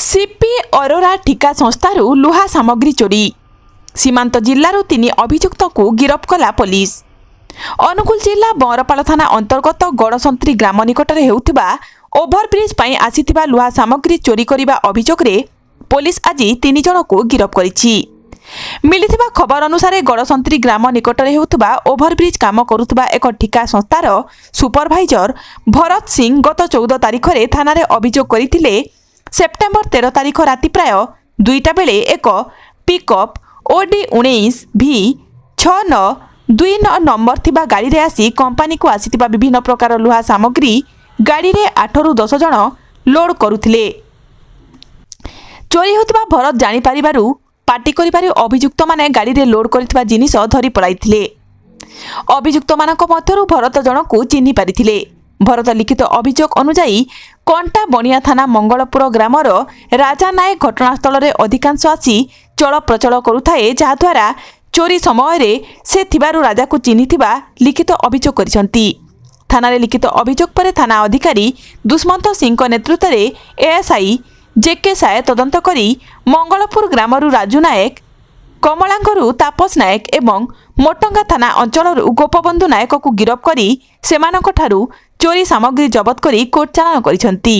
CP Arora ठिका संस्थारू लुहा सामग्री चोरी सीमांत जिल्लारू 3 अभियुक्त को गिरफ कला पुलिस। अनुगुल जिला बरपाल थाना अंतर्गत गड़संत्री ग्राम निकटरे हेउथिबा ओभरब्रिज पई आसीथिबा लुहा सामग्री चोरी करिबा अभियोगरे पुलिस आज 3 जन को गिरफ करिछि। मिलिथिबा खबर अनुसार गड़संत्री ग्राम निकटरे हेउथिबा ओभरब्रिज काम करुथिबा एक ठिका संस्थार सुपरभाइजर भरत सिंह गत 14 तारिख रे थाना रे अभियोग करिथिले। सेप्टेम्बर 13 तारिख राति प्राय 2टा बेले एक पिकअप ओडी 19 भी 6929 नंबर थिबा गाड़ी रे आसी कंपनी को आसीथिबा विभिन्न प्रकार लुहा सामग्री गाड़ी रे 8 रु 10 जन लोड करुथिले। चोरी होतिबा भरत जानि परिबारु पार्टी करिबारु अभियुक्त माने गाड़ी रे लोड करिथिबा जिनिस धरि पड़ाइथिले। अभियुक्त मानक मध्यरु भरत जन को चिन्हि पारिथिले। भरत लिखित अभियोग अनुसार कंटा बनिया थाना मंगलपुर ग्रामर राजा नायक घटनास्थल रे अधिकांश आसी चल प्रचल करुथाए, जहाद्वारा चोरी समय रे से थिबारु राजा को चिन्हिथिबा लिखित अभियोग करिसंती। थाना रे लिखित अभियोग पर थाना अधिकारी दुष्मंत सिंह नेतृत्व रे एएसआई जेके साय तदंत करी मंगलपुर ग्रामरु राजू नायक, कमलांगरू तापस नायक एवं मोटंगा थाना अंचल गोपबंधु नायक को गिरफ करी सेमानक ठारू चोरी सामग्री जबत करी कोर्ट चालान करिसंती।